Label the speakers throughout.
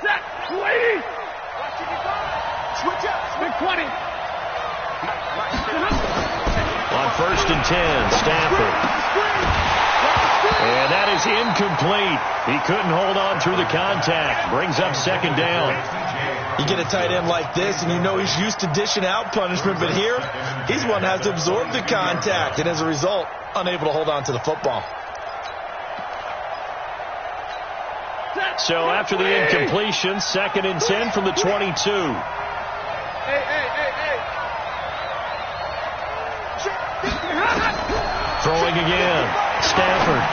Speaker 1: Set. 280. Switch up. Big 20.
Speaker 2: On 1st and 10, Stafford. And that is incomplete. He couldn't hold on through the contact. Brings up 2nd down.
Speaker 3: You get a tight end like this, and you know he's used to dishing out punishment, but here, he's one that has to absorb the contact, and as a result, unable to hold on to the football.
Speaker 2: So after the incompletion, 2nd and 10 from the 22. Throwing again. Stafford.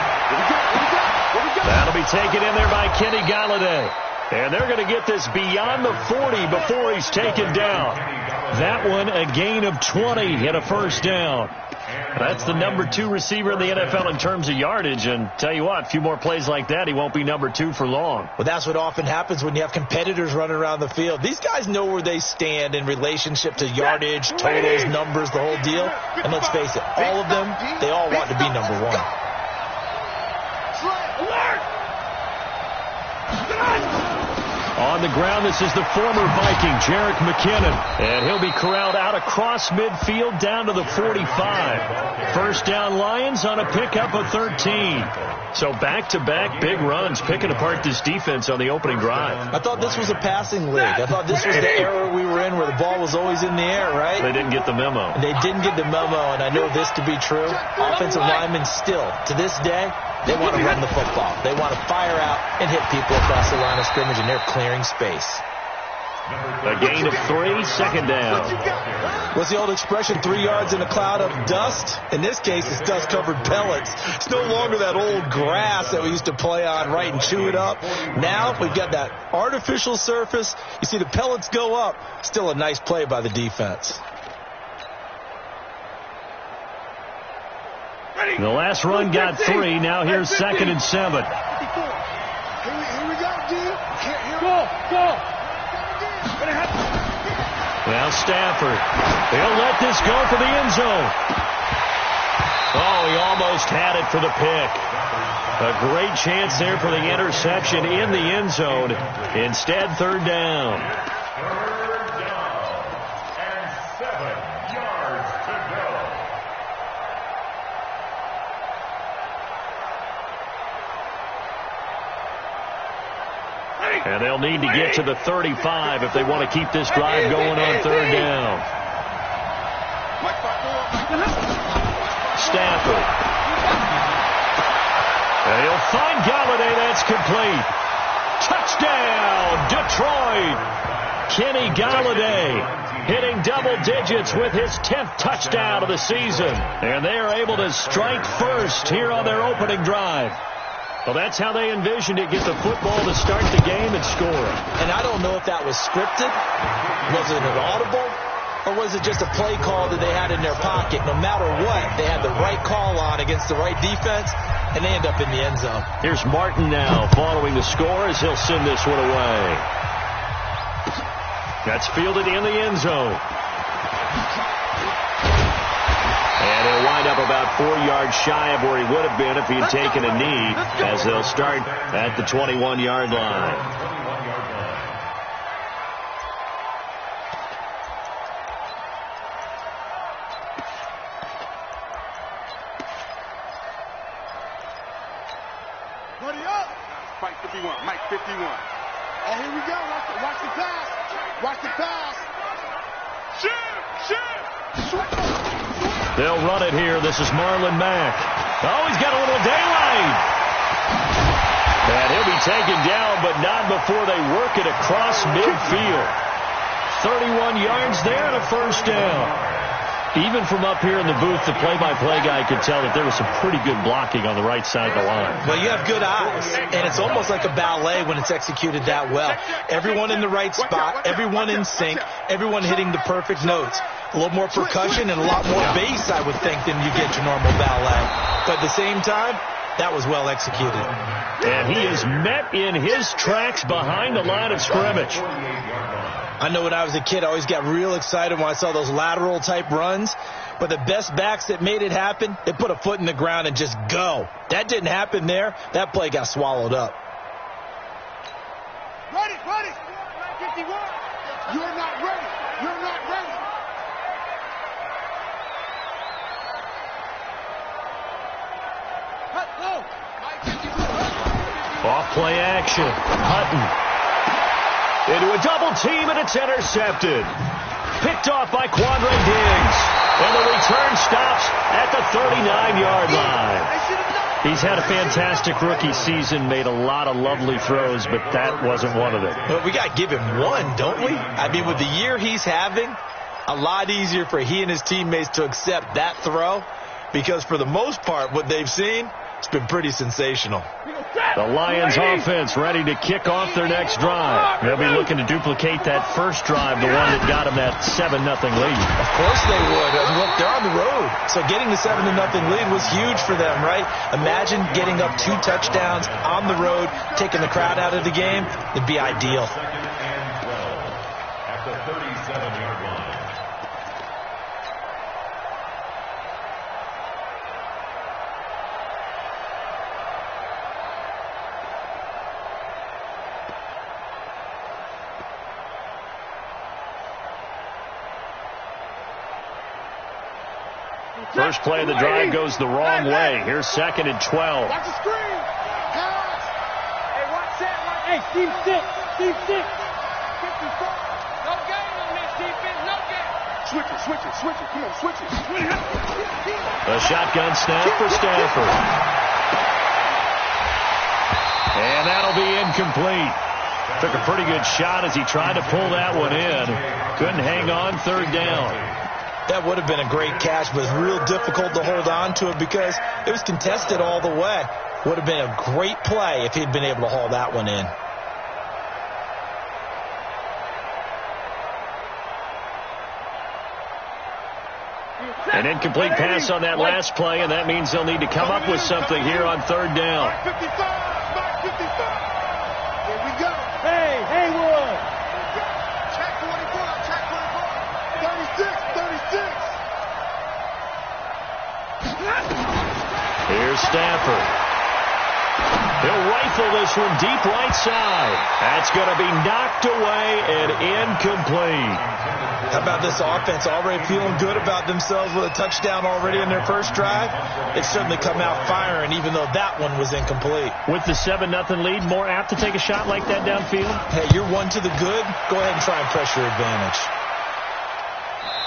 Speaker 2: That'll be taken in there by Kenny Galladay. And they're going to get this beyond the 40 before he's taken down. That one a gain of 20 and a 1st down. That's the number 2 receiver in the NFL in terms of yardage. And tell you what, a few more plays like that, he won't be number 2 for long.
Speaker 3: Well, that's what often happens when you have competitors running around the field. These guys know where they stand in relationship to yardage, totals, numbers, the whole deal. And let's face it, all of them, they all want to be number 1.
Speaker 2: On the ground, this is the former Viking, Jerick McKinnon. And he'll be corralled out across midfield down to the 45. 1st down Lions on a pickup of 13. So back-to-back big runs, picking apart this defense on the opening drive.
Speaker 3: I thought this was a passing league. I thought this was the era we were in where the ball was always in the air, right?
Speaker 2: They didn't get the memo.
Speaker 3: They didn't get the memo, and I know this to be true. Offensive linemen still, to this day, they want to run the football. They want to fire out and hit people across the line of scrimmage, and they're clearing space.
Speaker 2: A gain of 3, 2nd down.
Speaker 3: What's the old expression, 3 yards in a cloud of dust? In this case, it's dust-covered pellets. It's no longer that old grass that we used to play on, right, and chew it up. Now we've got that artificial surface. You see the pellets go up. Still a nice play by the defense.
Speaker 2: The last run got 3. Now here's 2nd and 7.
Speaker 1: Here we go, dude. Go.
Speaker 2: Now Stafford. He'll let this go for the end zone. Oh, he almost had it for the pick. A great chance there for the interception in the end zone. Instead, 3rd down. And they'll need to get to the 35 if they want to keep this drive going on 3rd down. Stafford. And he'll find Galladay. That's complete. Touchdown, Detroit. Kenny Galladay hitting double digits with his 10th touchdown of the season. And they are able to strike first here on their opening drive. Well, that's how they envisioned it. Get the football to start the game and score.
Speaker 3: And I don't know if that was scripted. Was it an audible? Or was it just a play call that they had in their pocket? No matter what, they had the right call on against the right defense, and they end up in the end zone.
Speaker 2: Here's Martin now following the score as he'll send this one away. That's fielded in the end zone. And he'll wind up about 4 yards shy of where he would have been if he had taken a knee, as they'll start at the 21-yard line.
Speaker 1: Buddy up. Mike 51. Mike 51. Oh, here we go. Watch the pass. Watch the pass. Shoot.
Speaker 2: They'll run it here. This is Marlon Mack. Oh, he's got a little daylight. And he'll be taken down, but not before they work it across midfield. 31 yards there and a 1st down. Even from up here in the booth, the play-by-play guy could tell that there was some pretty good blocking on the right side of the line.
Speaker 3: Well, you have good eyes, and it's almost like a ballet when it's executed that well. Everyone in the right spot, everyone in sync, everyone hitting the perfect notes. A little more percussion and a lot more bass, I would think, than you get your normal ballet. But at the same time, that was well executed.
Speaker 2: And he is met in his tracks behind the line of scrimmage.
Speaker 3: I know when I was a kid, I always got real excited when I saw those lateral-type runs. But the best backs that made it happen, they put a foot in the ground and just go. That didn't happen there. That play got swallowed up.
Speaker 1: Ready. Ready. 51. You're not ready. You're not ready.
Speaker 2: Off play action. Hutton. Into a double team, and it's intercepted. Picked off by Quandre Diggs. And the return stops at the 39-yard line. He's had a fantastic rookie season, made a lot of lovely throws, but that wasn't one of them.
Speaker 3: But we got to give him one, don't we? I mean, with the year he's having, a lot easier for he and his teammates to accept that throw, because for the most part, what they've seen, it's been pretty sensational.
Speaker 2: The Lions offense ready to kick off their next drive. They'll be looking to duplicate that first drive, the one that got them that 7-0 lead.
Speaker 3: Of course they would. Look, they're on the road. So getting the 7-0 lead was huge for them, right? Imagine getting up 2 touchdowns on the road, taking the crowd out of the game. It'd be ideal.
Speaker 2: At the 37-yard line. First play of the drive goes the wrong way. Here's 2nd and 12.
Speaker 1: Watch the screen. Pass.
Speaker 4: Hey, watch that. Hey, Steve Stick. Steve Stick. 54. No game on this defense. No game.
Speaker 1: Switch it, switch it, switch it. Come on, switch it. Switch it.
Speaker 2: A shotgun snap for Stafford. And that'll be incomplete. Took a pretty good shot as he tried to pull that one in. Couldn't hang on 3rd down.
Speaker 3: That would have been a great catch, but it was real difficult to hold on to it because it was contested all the way. Would have been a great play if he'd been able to haul that one in.
Speaker 2: An incomplete pass on that last play, and that means they'll need to come up with something here on 3rd down.
Speaker 1: Mark 55. Mark 55. Here we go.
Speaker 4: Hey, Haywood.
Speaker 1: Check 44. Check 44. 36. 36.
Speaker 2: Here's Stafford. He'll rifle this one deep right side. That's going to be knocked away and incomplete.
Speaker 3: How about this offense already feeling good about themselves with a touchdown already in their first drive? They've certainly come out firing, even though that one was incomplete.
Speaker 2: With the 7-0 lead, more apt to take a shot like that downfield?
Speaker 3: Hey, you're one to the good. Go ahead and try and press your advantage.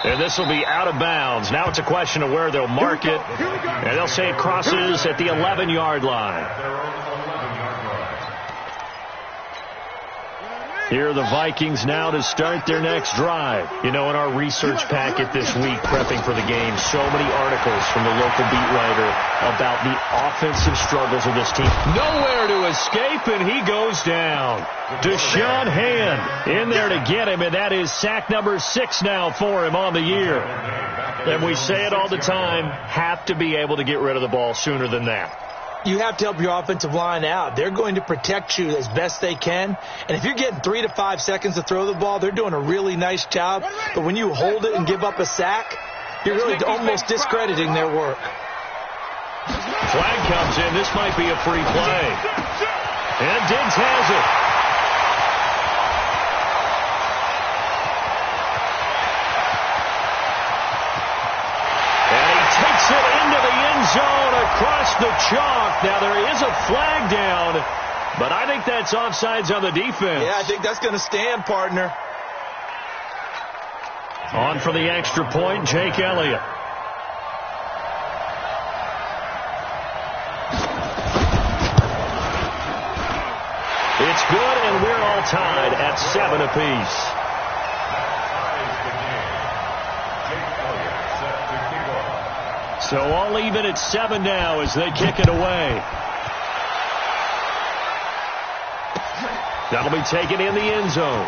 Speaker 2: And this will be out of bounds. Now it's a question of where they'll mark it. And they'll say it crosses at the 11-yard line. Here are the Vikings now to start their next drive. You know, in our research packet this week, prepping for the game, so many articles from the local beat writer about the offensive struggles of this team. Nowhere to escape, and he goes down. Deshaun Hand in there to get him, and that is sack number 6 now for him on the year. And we say it all the time, have to be able to get rid of the ball sooner than that.
Speaker 3: You have to help your offensive line out. They're going to protect you as best they can. And if you're getting 3 to 5 seconds to throw the ball, they're doing a really nice job. But when you hold it and give up a sack, you're really almost discrediting their work.
Speaker 2: Flag comes in. This might be a free play. And Diggs has it. Takes it into the end zone across the chalk. Now there is a flag down, but I think that's offsides on the defense.
Speaker 3: Yeah, I think that's going to stand, partner.
Speaker 2: On for the extra point, Jake Elliott. It's good, and we're all tied at 7 apiece. So all even at 7 now as they kick it away. That'll be taken in the end zone.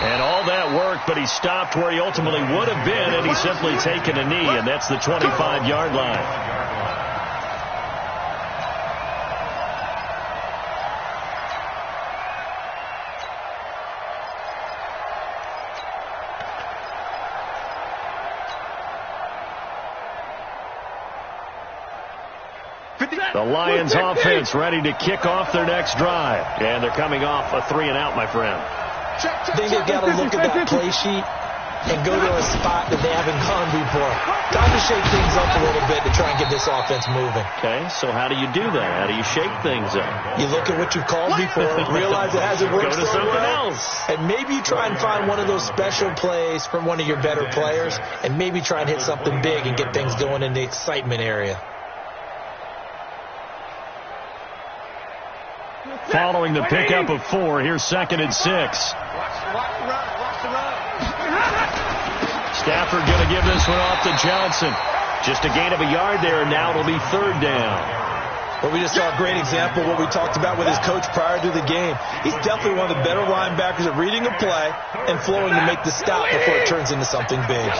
Speaker 2: And all that work, but he stopped where he ultimately would have been, and he's simply taken a knee, and that's the 25-yard line. The Lions offense ready to kick off their next drive. And they're coming off a 3-and-out, my friend.
Speaker 3: I think they've got to look at that play sheet and go to a spot that they haven't gone before. Time to shake things up a little bit to try and get this offense moving.
Speaker 2: Okay, so how do you do that? How do you shake things up?
Speaker 3: You look at what you've called before, realize it hasn't worked
Speaker 2: Go to something else.
Speaker 3: and maybe you try and find one of those special plays from one of your better players, and maybe try and hit something big and get things going in the excitement area.
Speaker 2: Following the pickup of 4, here's 2nd and 6. Stafford going to give this one off to Johnson. Just a gain of a yard there, and now it'll be 3rd down.
Speaker 3: Well, we just saw a great example of what we talked about with his coach prior to the game. He's definitely one of the better linebackers at reading a play and flowing to make the stop before it turns into something big.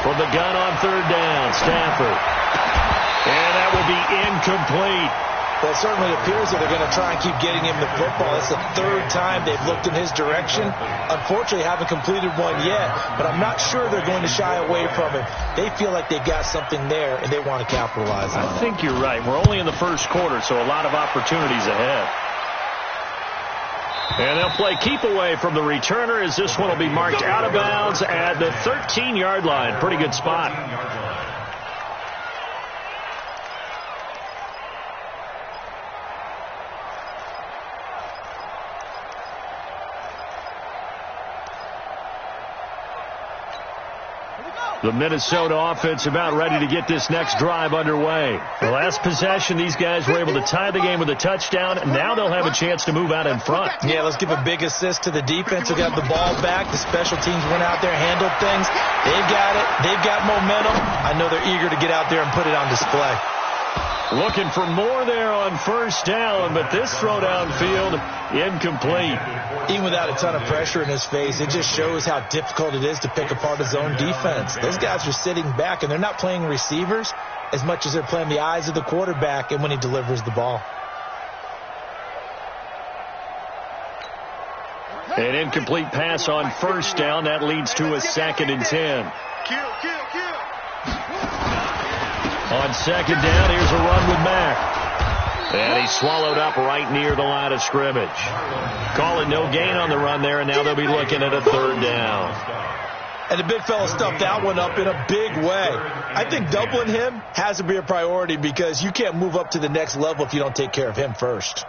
Speaker 2: From the gun on 3rd down, Stafford. And that will be incomplete.
Speaker 3: Well, it certainly appears that they're going to try and keep getting him the football. It's the 3rd time they've looked in his direction. Unfortunately, haven't completed one yet, but I'm not sure they're going to shy away from him. They feel like they've got something there, and they want to capitalize on it.
Speaker 2: I think you're right. We're only in the first quarter, so a lot of opportunities ahead. And they'll play keep away from the returner as this one will be marked out of bounds at the 13-yard line. Pretty good spot. The Minnesota offense about ready to get this next drive underway. The last possession, these guys were able to tie the game with a touchdown, and now they'll have a chance to move out in front.
Speaker 3: Yeah, let's give a big assist to the defense who got the ball back. The special teams went out there, handled things. They've got it. They've got momentum. I know they're eager to get out there and put it on display.
Speaker 2: Looking for more there on 1st down, but this throw downfield, incomplete.
Speaker 3: Even without a ton of pressure in his face, it just shows how difficult it is to pick apart his own defense. Those guys are sitting back, and they're not playing receivers as much as they're playing the eyes of the quarterback and when he delivers the ball.
Speaker 2: An incomplete pass on 1st down. That leads to a 2nd and 10. On 2nd down, here's a run with Mack. And he's swallowed up right near the line of scrimmage. Call it no gain on the run there, and now they'll be looking at a 3rd down.
Speaker 3: And the big fella stuffed that one up in a big way. I think doubling him has to be a priority because you can't move up to the next level if you don't take care of him first.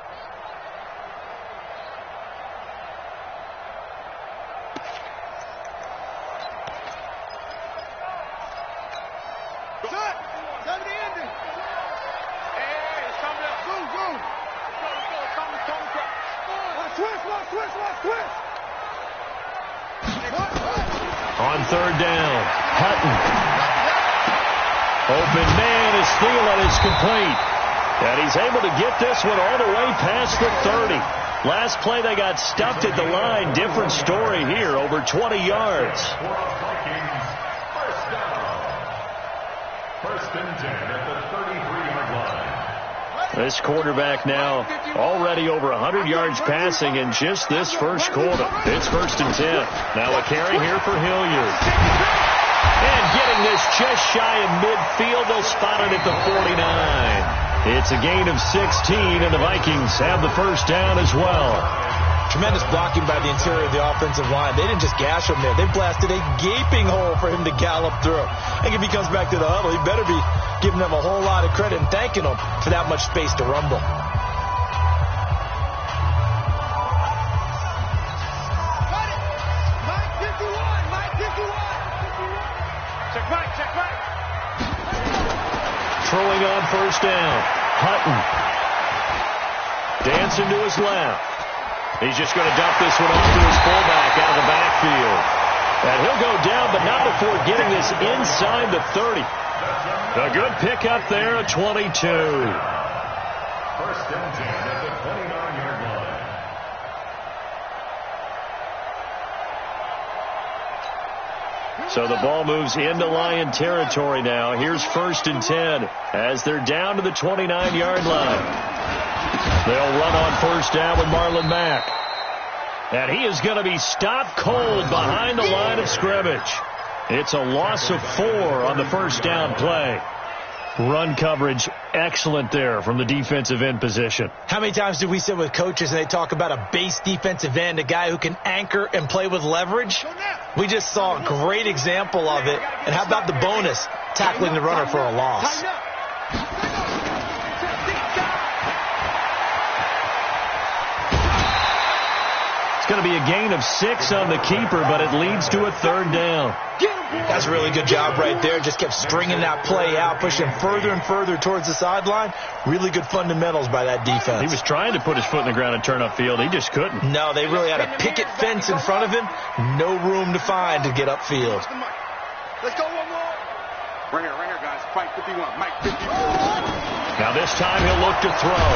Speaker 2: On 3rd down, Hutton. Open man is Thielen is complete. And he's able to get this one all the way past the 30. Last play they got stuffed at the line. Different story here, over 20 yards.
Speaker 5: First and 10 at the 33-yard line.
Speaker 2: This quarterback now already over 100 yards passing in just this first quarter. It's 1st and 10. Now a carry here for Hilliard. And getting this just shy of midfield, they'll spot it at the 49. It's a gain of 16, and the Vikings have the 1st down as well.
Speaker 3: Tremendous blocking by the interior of the offensive line. They didn't just gash him there. They blasted a gaping hole for him to gallop through. I think if he comes back to the huddle, he better be giving them a whole lot of credit and thanking them for that much space to rumble.
Speaker 4: Check right.
Speaker 2: Throwing on 1st down. Hutton. Dancing to his left. He's just going to dump this one off to his fullback out of the backfield. And he'll go down, but not before getting this inside the 30. A good pickup there at 22.
Speaker 5: 1st and 10 at the 29-yard line.
Speaker 2: So the ball moves into Lion territory now. Here's 1st and 10 as they're down to the 29-yard line. They'll run on first down with Marlon Mack. And he is going to be stopped cold behind the line of scrimmage. It's a loss of 4 on the first down play. Run coverage excellent there from the defensive end position.
Speaker 3: How many times do we sit with coaches and they talk about a base defensive end, a guy who can anchor and play with leverage? We just saw a great example of it. And how about the bonus, tackling the runner for a loss?
Speaker 2: It's going to be a gain of 6 on the keeper, but it leads to a third down.
Speaker 3: That's a really good job right there. Just kept stringing that play out, pushing further and further towards the sideline. Really good fundamentals by that defense.
Speaker 2: He was trying to put his foot in the ground and turn upfield. He just couldn't.
Speaker 3: No, they really had a picket fence in front of him. No room to find to get upfield.
Speaker 1: Let's go one more. Right here, guys. Fight 51. Mike 51.
Speaker 2: Now this time he'll look to throw.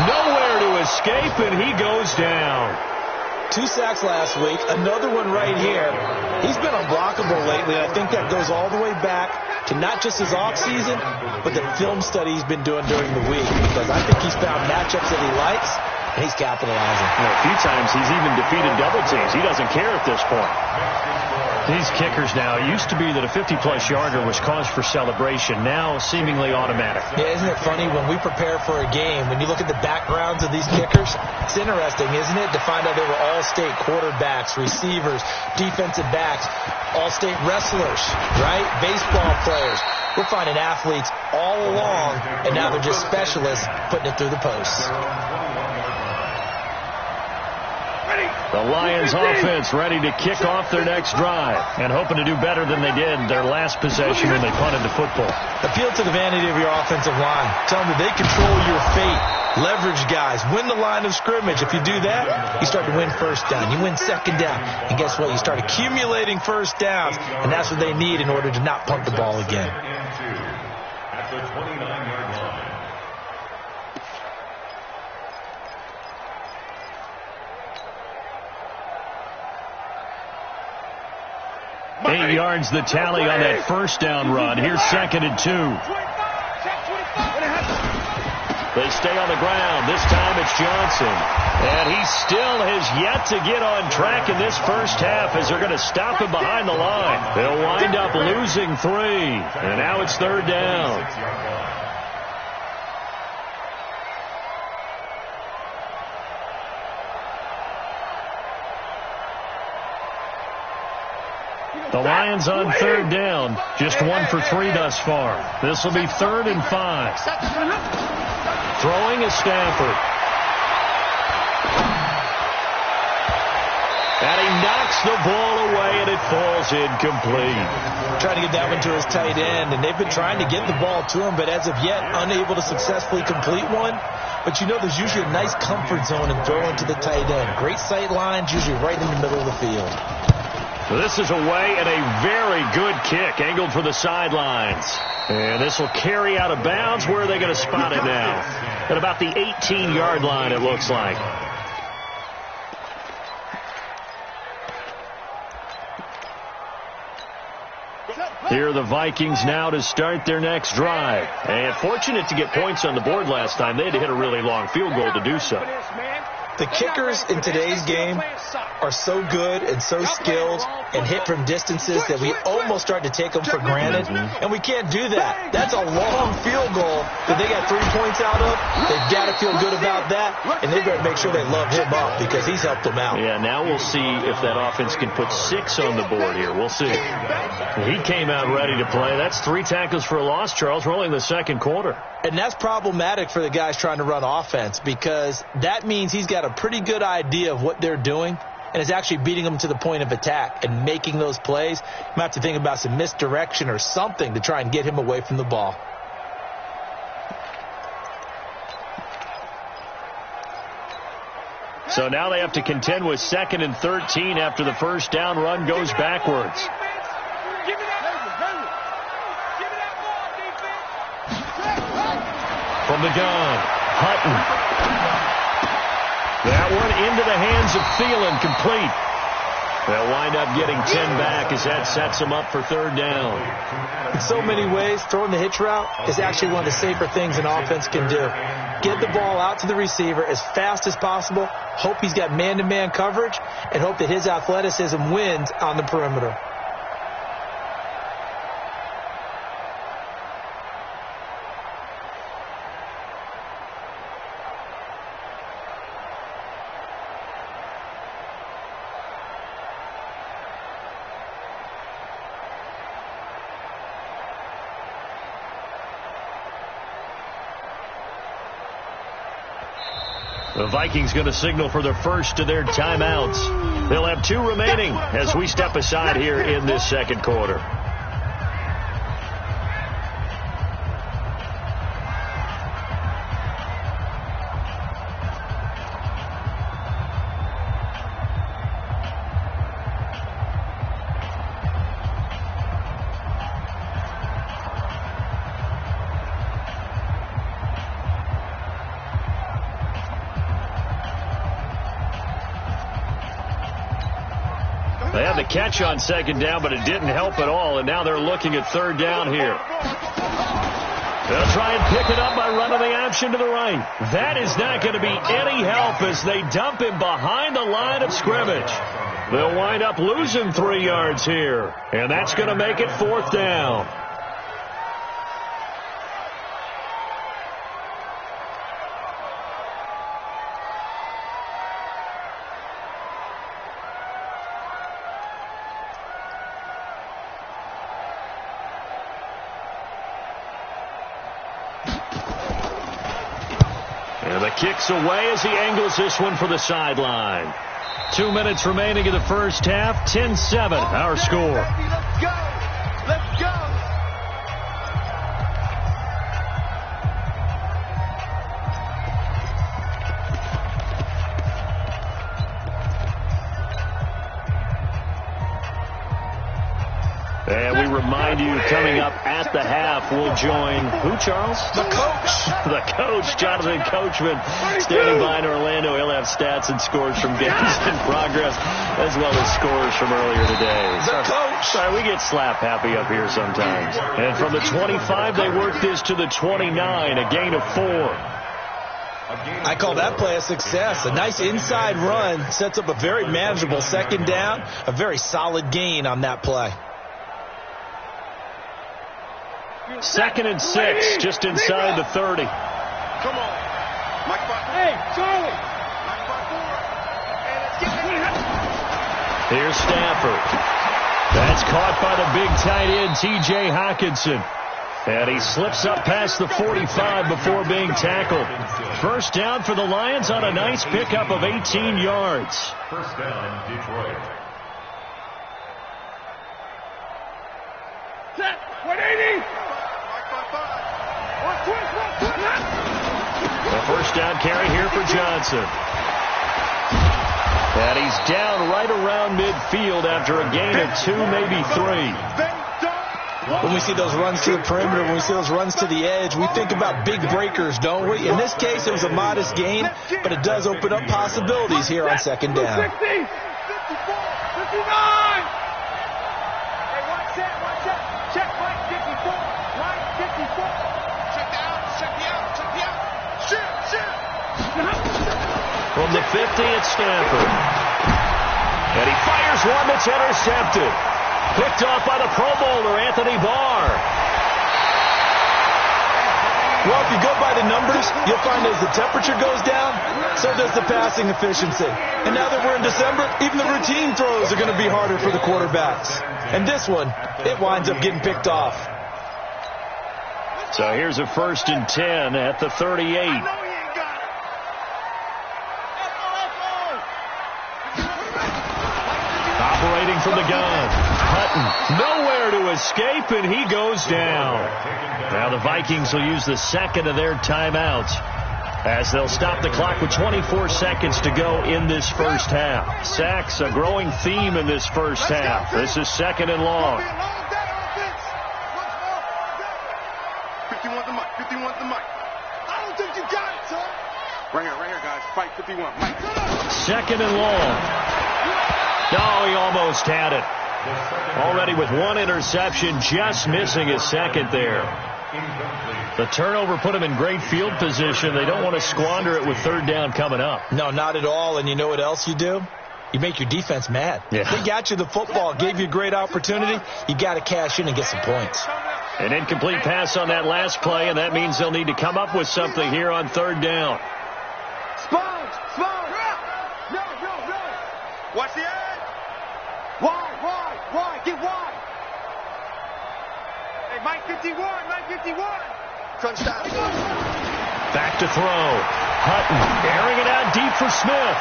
Speaker 2: Nowhere to escape, and he goes down.
Speaker 3: 2 sacks last week, another one right here. He's been unblockable lately, and I think that goes all the way back to not just his offseason, but the film study he's been doing during the week, because I think he's found matchups that he likes, and he's capitalizing.
Speaker 2: A few times he's even defeated double teams. He doesn't care at this point. These kickers now, it used to be that a 50-plus yarder was cause for celebration, now seemingly automatic.
Speaker 3: Yeah, isn't it funny when we prepare for a game, when you look at the backgrounds of these kickers, it's interesting, isn't it, to find out they were all-state quarterbacks, receivers, defensive backs, all-state wrestlers, right? Baseball players. We're finding athletes all along, and now they're just specialists putting it through the posts.
Speaker 2: The Lions offense ready to kick off their next drive and hoping to do better than they did their last possession when they punted the football.
Speaker 3: Appeal to the vanity of your offensive line. Tell them that they control your fate. Leverage guys. Win the line of scrimmage. If you do that, you start to win first down. You win second down. And guess what? You start accumulating first downs. And that's what they need in order to not punt the ball again.
Speaker 5: At the 29-yard line.
Speaker 2: 8 yards the tally on that first down run. Here's 2nd and 2. They stay on the ground. This time it's Johnson. And he still has yet to get on track in this first half as they're going to stop him behind the line. They'll wind up losing 3. And now it's 3rd down. The Lions on 3rd down. Just 1 for 3 thus far. This will be 3rd and 5. Throwing is Stafford. And he knocks the ball away, and it falls incomplete.
Speaker 3: Trying to get that one to his tight end, and they've been trying to get the ball to him, but as of yet, unable to successfully complete one. But you know there's usually a nice comfort zone in throwing to the tight end. Great sight lines, usually right in the middle of the field.
Speaker 2: So this is away and a very good kick angled for the sidelines. And this will carry out of bounds. Where are they going to spot it now? At about the 18-yard line, it looks like. Here are the Vikings now to start their next drive. And fortunate to get points on the board last time. They had to hit a really long field goal to do so.
Speaker 3: The kickers in today's game are so good and so skilled and hit from distances that we almost start to take them for granted, and we can't do that. That's a long field goal that they got 3 points out of. They've got to feel good about that, and they better make sure they love him up because he's helped them out.
Speaker 2: Yeah, now we'll see if that offense can put 6 on the board here. We'll see. He came out ready to play. That's 3 tackles for a loss, Charles, rolling the second quarter.
Speaker 3: And that's problematic for the guys trying to run offense because that means he's got a pretty good idea of what they're doing and is actually beating them to the point of attack and making those plays. You might have to think about some misdirection or something to try and get him away from the ball.
Speaker 2: So now they have to contend with 2nd and 13 after the first down run goes backwards. From the gun, Hutton. That one into the hands of Thielen, complete. They'll wind up getting 10 back as that sets them up for third down.
Speaker 3: In so many ways, throwing the hitch route is actually one of the safer things an offense can do. Get the ball out to the receiver as fast as possible, hope he's got man-to-man coverage, and hope that his athleticism wins on the perimeter.
Speaker 2: The Vikings going to signal for the first of their timeouts. They'll have 2 remaining as we step aside here in this second quarter. They had the catch on second down, but it didn't help at all, and now they're looking at third down here. They'll try and pick it up by running the option to the right. That is not going to be any help as they dump him behind the line of scrimmage. They'll wind up losing 3 yards here, and that's going to make it fourth down. And the kick's away as he angles this one for the sideline. 2 minutes remaining in the first half. 10-7, our score.
Speaker 1: Let's go. Let's go.
Speaker 2: And we remind you, coming up at the half, we'll join who, Charles?
Speaker 3: The coach.
Speaker 2: The coach, Jonathan Coachman, standing by in Orlando. He'll have stats and scores from games in progress, as well as scores from earlier today.
Speaker 3: The coach.
Speaker 2: Sorry, we get slap happy up here sometimes. And from the 25, they work this to the 29, a gain of 4.
Speaker 3: I call that play a success. A nice inside run sets up a very manageable second down, a very solid gain on that play.
Speaker 2: 2nd and 6, just inside the 30.
Speaker 1: Come on. Mike Butler.
Speaker 4: Hey, Charlie.
Speaker 1: Mike Butler. And let's get it.
Speaker 2: Here's Stafford. That's caught by the big tight end, T.J. Hawkinson. And he slips up past the 45 before being tackled. First down for the Lions on a nice pickup of 18 yards.
Speaker 5: First down, Detroit.
Speaker 4: Set. 180.
Speaker 2: The first down carry here for Johnson. And he's down right around midfield after a gain of 2, maybe 3.
Speaker 3: When we see those runs to the perimeter, when we see those runs to the edge, we think about big breakers, don't we? In this case, it was a modest gain, but it does open up possibilities here on second down.
Speaker 4: 50. 54. 59. Hey, watch that. Check right 54. Right 54.
Speaker 1: Check the out. Check the out. Check the out. Shoot.
Speaker 2: From the 50, it's Stafford. And he fires one that's intercepted. Picked off by the Pro Bowler, Anthony Barr.
Speaker 3: Well, if you go by the numbers, you'll find as the temperature goes down, so does the passing efficiency. And now that we're in December, even the routine throws are going to be harder for the quarterbacks. And this one, it winds up getting picked off.
Speaker 2: So here's a 1st and 10 at the 38. Operating from the gun. Hutton nowhere to escape, and he goes down. Now the Vikings will use the second of their timeouts as they'll stop the clock with 24 seconds to go in this first half. Sacks, a growing theme in this first half. This is 2nd and long.
Speaker 1: 51 the mic. 51 the mic. I don't think you got it, son. Right here, guys. Fight 51. Mike.
Speaker 2: 2nd and long. No, he almost had it. Already with one interception, just missing his second there. The turnover put him in great field position. They don't want to squander it with third down coming up.
Speaker 3: No, not at all. And you know what else you do? You make your defense mad.
Speaker 2: Yeah.
Speaker 3: They got you the football, gave you a great opportunity. You got to cash in and get some points.
Speaker 2: An incomplete pass on that last play, and that means they'll need to come up with something here on third down.
Speaker 4: Sponge! No!
Speaker 1: Watch the edge.
Speaker 4: Wide! Get wide!
Speaker 1: Hey, Mike 51. Touchdown.
Speaker 2: Back to throw. Hutton airing it out deep for Smith.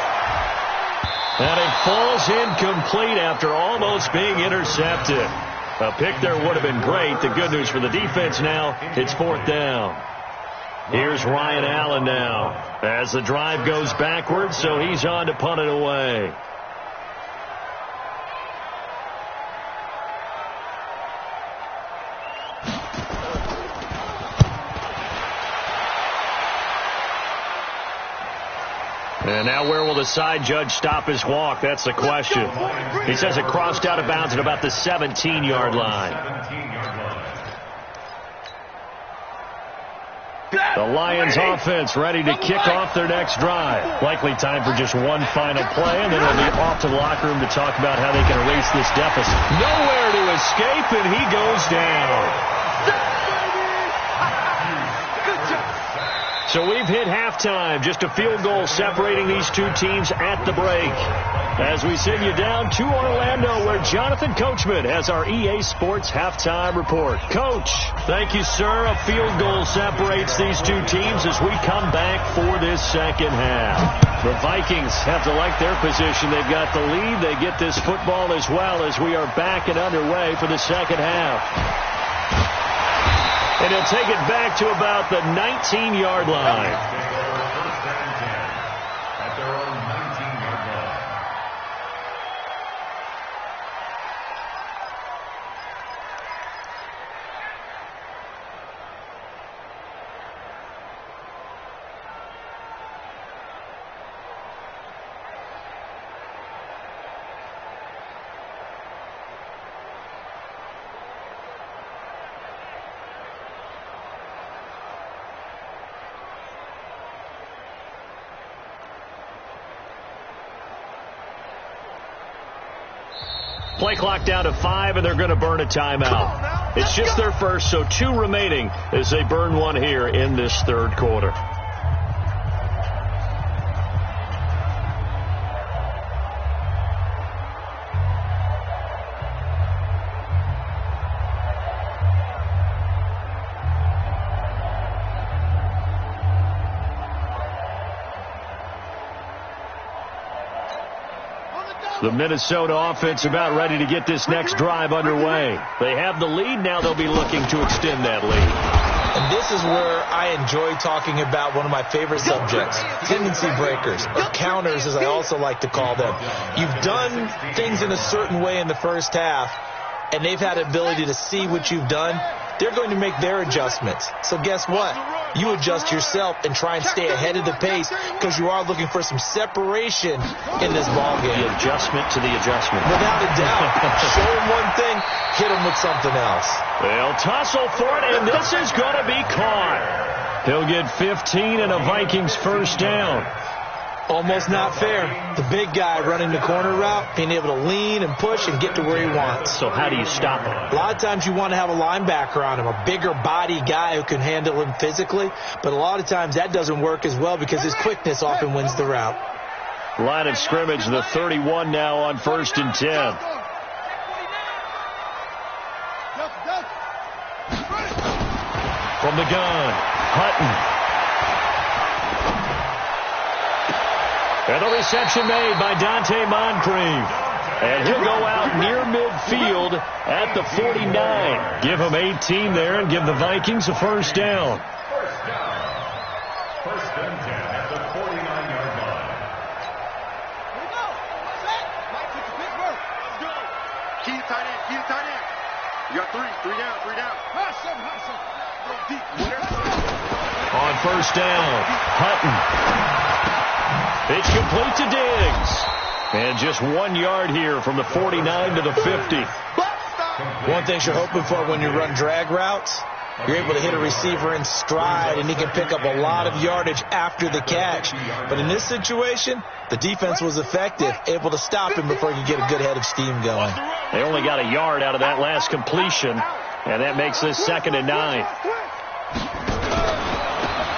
Speaker 2: And it falls incomplete after almost being intercepted. A pick there would have been great. The good news for the defense now, it's fourth down. Here's Ryan Allen now as the drive goes backwards, so he's on to punt it away. And now where will the side judge stop his walk? That's the question. He says it crossed out of bounds at about the 17-yard line. The Lions offense ready to kick off their next drive. Likely time for just one final play, and then they'll be off to the locker room to talk about how they can erase this deficit. Nowhere to escape, and he goes down. So we've hit halftime. Just a field goal separating these two teams at the break. As we send you down to Orlando, where Jonathan Coachman has our EA Sports halftime report. Coach, thank you, sir. A field goal separates these two teams as we come back for this second half. The Vikings have to like their position. They've got the lead. They get this football as well as we are back and underway for the second half. And he'll take it back to about the 19-yard line. Play clock down to 5, and they're going to burn a timeout. It's just their first, so 2 remaining as they burn one here in this third quarter. The Minnesota offense about ready to get this next drive underway. They have the lead. Now they'll be looking to extend that lead.
Speaker 3: And this is where I enjoy talking about one of my favorite subjects, tendency breakers, or counters as I also like to call them. You've done things in a certain way in the first half, and they've had the ability to see what you've done. They're going to make their adjustments. So guess what? You adjust yourself and try and stay ahead of the pace because you are looking for some separation in this ball game.
Speaker 2: The adjustment to the adjustment.
Speaker 3: Without a doubt. Show them one thing, hit them with something else.
Speaker 2: They'll tussle for it, and this is going to be caught. He'll get 15 and a Vikings first down.
Speaker 3: Almost not fair. The big guy running the corner route, being able to lean and push and get to where he wants.
Speaker 2: So how do you stop him?
Speaker 3: A lot of times you want to have a linebacker on him, a bigger body guy who can handle him physically. But a lot of times that doesn't work as well because his quickness often wins the route.
Speaker 2: Line of scrimmage, the 31 now on 1st and 10. From the gun, Hutton. And the reception made by Dante Moncrief. And he'll go out near midfield at the 49. Give him 18 there and give the Vikings a first down.
Speaker 5: First down. First and 10 at the 49-yard line.
Speaker 4: Here we go. Set. Mike, get the big work. Let's go.
Speaker 1: Key to tight end. Key to tight end. You got 3 down.
Speaker 4: Hush him. Go deep.
Speaker 2: On first down, Hutton. It's complete to Diggs. And just 1 yard here from the 49 to the 50.
Speaker 3: One thing you're hoping for when you run drag routes, you're able to hit a receiver in stride, and he can pick up a lot of yardage after the catch. But in this situation, the defense was effective, able to stop him before he could get a good head of steam going.
Speaker 2: They only got a yard out of that last completion, and that makes this 2nd and 9.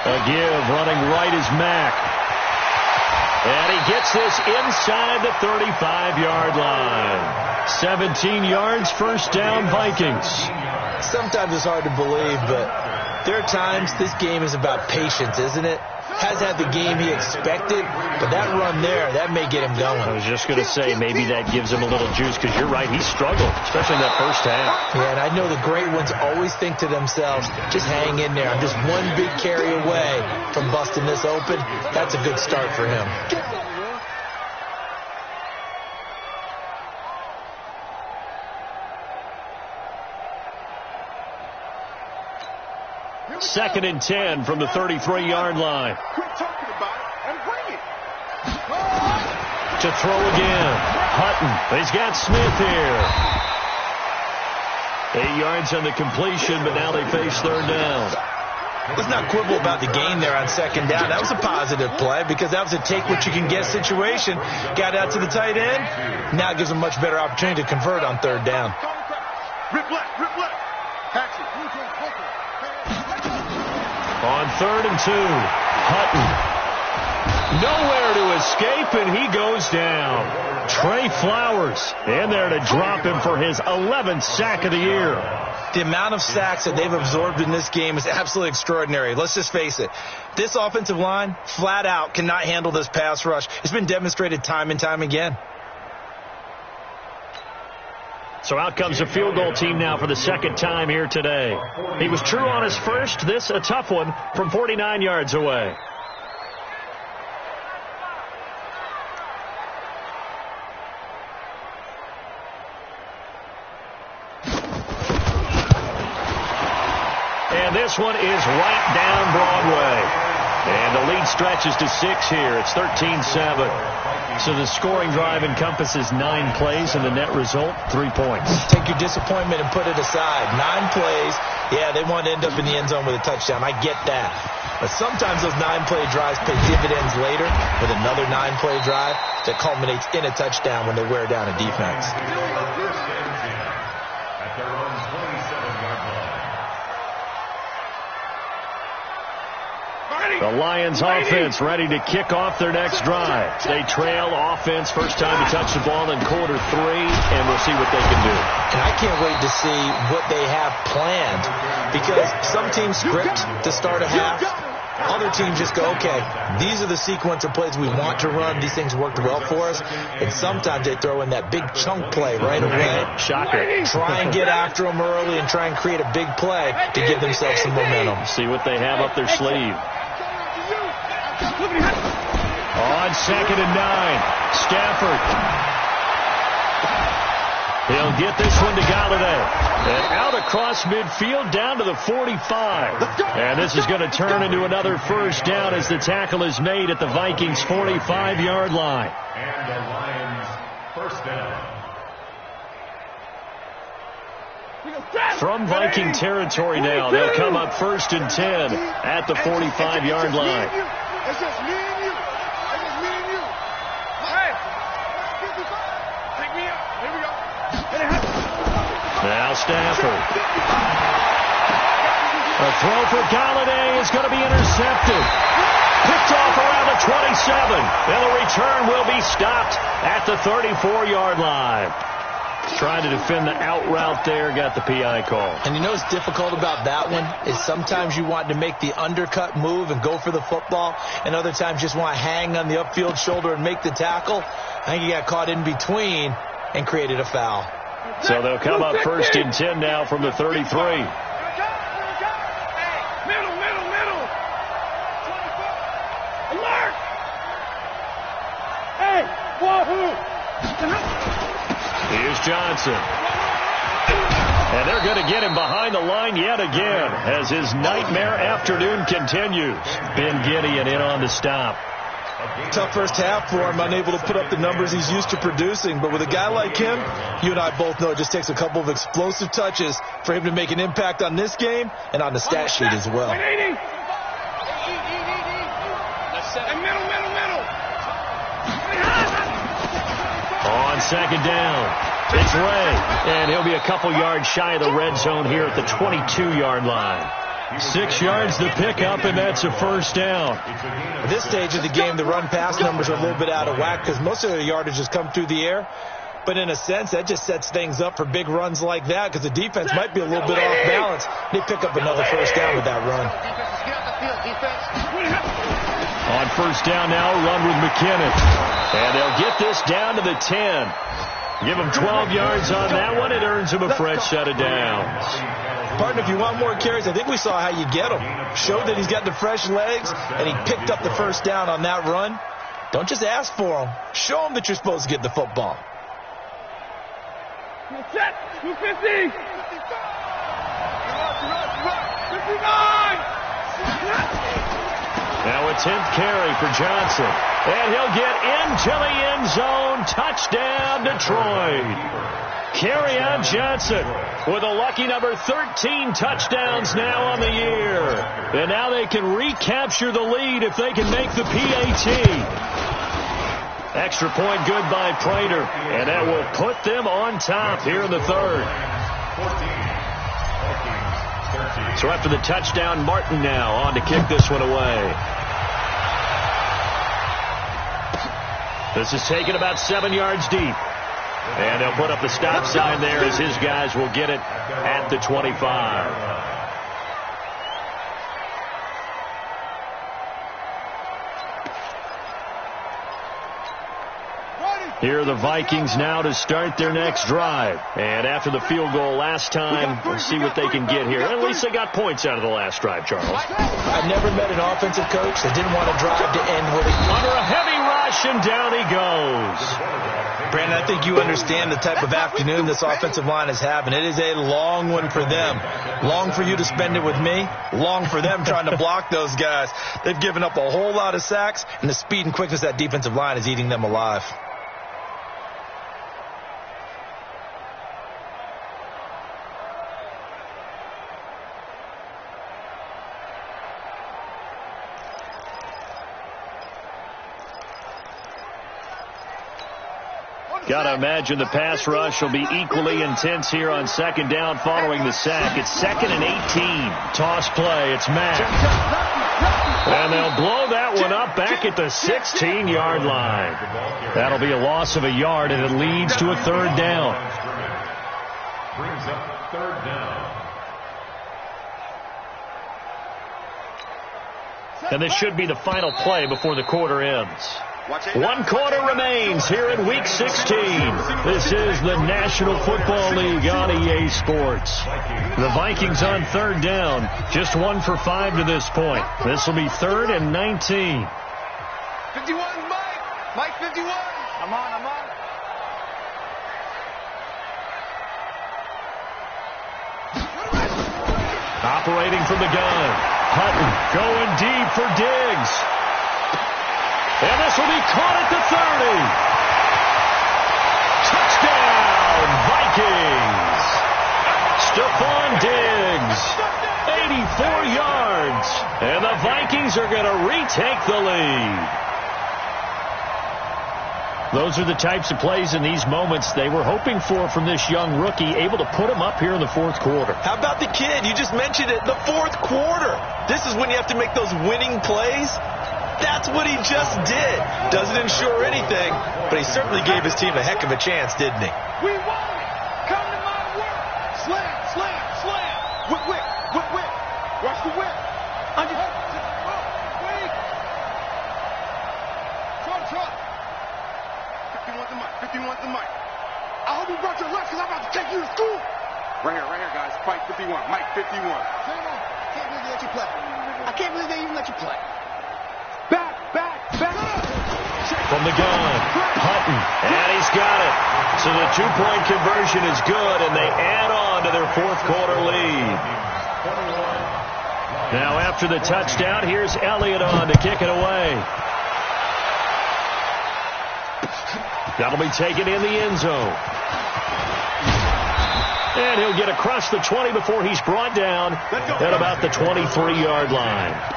Speaker 2: A give, running right is Mack. And he gets this inside the 35-yard line. 17 yards, first down, Vikings.
Speaker 3: Sometimes it's hard to believe, but there are times this game is about patience, isn't it? Has had the game he expected, but that run there, that may get him going.
Speaker 2: I was just going to say, maybe that gives him a little juice, because you're right, he struggled, especially in that first half.
Speaker 3: Yeah, and I know the great ones always think to themselves, just hang in there. I'm just one big carry away from busting this open. That's a good start for him.
Speaker 2: Second and 10 from the 33-yard line.
Speaker 1: Quit talking about it and bring it.
Speaker 2: To throw again. Hutton. He's got Smith here. 8 yards on the completion, but now they face third down.
Speaker 3: Let's not quibble about the gain there on second down. That was a positive play because that was a take-what-you-can-get situation. Got out to the tight end. Now it gives them a much better opportunity to convert on third down.
Speaker 1: Rip left, rip left. Action.
Speaker 2: On 3rd and 2, Hutton. Nowhere to escape, and he goes down. Trey Flowers in there to drop him for his 11th sack of the year.
Speaker 3: The amount of sacks that they've absorbed in this game is absolutely extraordinary. Let's just face it. This offensive line, flat out, cannot handle this pass rush. It's been demonstrated time and time again.
Speaker 2: So out comes a field goal team now for the second time here today. He was true on his first. This a tough one from 49 yards away. And this one is right down Broadway. And the lead stretches to 6 here. It's 13-7. So the scoring drive encompasses 9 plays, and the net result, 3 points.
Speaker 3: Take your disappointment and put it aside. 9 plays, yeah, they want to end up in the end zone with a touchdown. I get that. But sometimes those 9-play drives pay dividends later with another 9-play drive that culminates in a touchdown when they wear down a defense.
Speaker 5: At their own 27-yard line.
Speaker 2: The Lions offense ready to kick off their next drive. They trail offense, first time to touch the ball in quarter 3, and we'll see what they can do.
Speaker 3: And I can't wait to see what they have planned, because some teams script to start a half. Other teams just go, okay, these are the sequence of plays we want to run. These things worked well for us. And sometimes they throw in that big chunk play right away.
Speaker 2: Shocker.
Speaker 3: Try and get after them early and try and create a big play to give themselves some momentum.
Speaker 2: See what they have up their sleeve. On 2nd and 9, Stafford. He'll get this one to Galladay. And out across midfield down to the 45. And this is going to turn into another first down as the tackle is made at the Vikings' 45-yard line.
Speaker 5: And the Lions first down.
Speaker 2: From Viking territory now, they'll come up 1st and 10 at the 45-yard line.
Speaker 1: It's just me and you. It's just me and you. Hey. Take me out. Here we go.
Speaker 2: Now Stafford. A throw for Galladay is going to be intercepted. Picked off around the 27. And the return will be stopped at the 34-yard line. Trying to defend the out route there, got the PI call.
Speaker 3: And you know what's difficult about that one is sometimes you want to make the undercut move and go for the football, and other times just want to hang on the upfield shoulder and make the tackle. I think he got caught in between and created a foul.
Speaker 2: So they'll come up 1st and 10 now from the 33.
Speaker 4: Middle. Alert! Hey, wahoo!
Speaker 2: Here's Johnson. And they're going to get him behind the line yet again as his nightmare afternoon continues. Ben Gideon in on the stop.
Speaker 3: Tough first half for him, unable to put up the numbers he's used to producing. But with a guy like him, you and I both know it just takes a couple of explosive touches for him to make an impact on this game and on the stat sheet as well.
Speaker 2: On second down, it's Ray, and he'll be a couple yards shy of the red zone here at the 22-yard line. 6 yards to pick up, and that's a first down.
Speaker 3: At this stage of the game, the run-pass numbers are a little bit out of whack because most of the yardage has come through the air. But in a sense, that just sets things up for big runs like that because the defense might be a little bit off balance. They pick up another first down with that run.
Speaker 2: On first down now, run with McKinnon. And they'll get this down to the 10. Give him 12 yards on that one. It earns him a fresh set of downs.
Speaker 3: Partner, if you want more carries, I think we saw how you get him. Showed that he's got the fresh legs, and he picked up the first down on that run. Don't just ask for him. Show him that you're supposed to get the football.
Speaker 4: Set, 250. 59.
Speaker 2: Now a 10th carry for Johnson. And he'll get into the end zone. Touchdown, Detroit. Kerryon Johnson with a lucky number 13 touchdowns now on the year. And now they can recapture the lead if they can make the PAT. Extra point good by Prater. And that will put them on top here in the third. So after the touchdown, Martin now on to kick this one away. This is taken about 7 yards deep. And they'll put up the stop sign there as his guys will get it at the 25. Here are the Vikings now to start their next drive. And after the field goal last time, we'll see what they can get here. At least they got points out of the last drive, Charles.
Speaker 3: I've never met an offensive coach that didn't want to drive to end with it.
Speaker 2: Under a heavy rush, and down he goes.
Speaker 3: Brandon, I think you understand the type of afternoon this offensive line is having. It is a long one for them. Long for you to spend it with me. Long for them trying to block those guys. They've given up a whole lot of sacks, and the speed and quickness of that defensive line is eating them alive.
Speaker 2: Got to imagine the pass rush will be equally intense here on second down following the sack. It's 2nd and 18. Toss play. It's Mack. And they'll blow that one up back at the 16-yard line. That'll be a loss of a yard, and it leads to a third down.
Speaker 5: Brings up third down.
Speaker 2: And this should be the final play before the quarter ends. 1 quarter remains here in Week 16. This is the National Football League on EA Sports. The Vikings on third down. Just 1 for 5 to this point. This will be 3rd and 19.
Speaker 4: 51, Mike. Mike, 51. I'm on.
Speaker 2: Operating from the gun. Hutton going deep for Diggs. And this will be caught at the 30. Touchdown, Vikings. Stephon Diggs, 84 yards. And the Vikings are going to retake the lead. Those are the types of plays in these moments they were hoping for from this young rookie, able to put him up here in the fourth quarter.
Speaker 3: How about the kid? You just mentioned it, the fourth quarter. This is when you have to make those winning plays. That's what he just did. Doesn't ensure anything, but he certainly gave his team a heck of a chance, didn't he?
Speaker 4: We want it. Come to my work. Slam. Whip. Watch the whip. Under. Wait. Trump. 51's the mic. I hope you brought your lunch because I'm about to take you to school. Right here, guys. Fight 51. Mike 51. Can't believe they let you play. I can't believe they even let you play. Back.
Speaker 2: From the gun, Hutton, and he's got it. So the two-point conversion is good, and they add on to their fourth quarter lead. Now after the touchdown, here's Elliott on to kick it away. That'll be taken in the end zone. And he'll get across the 20 before he's brought down at about the 23-yard line.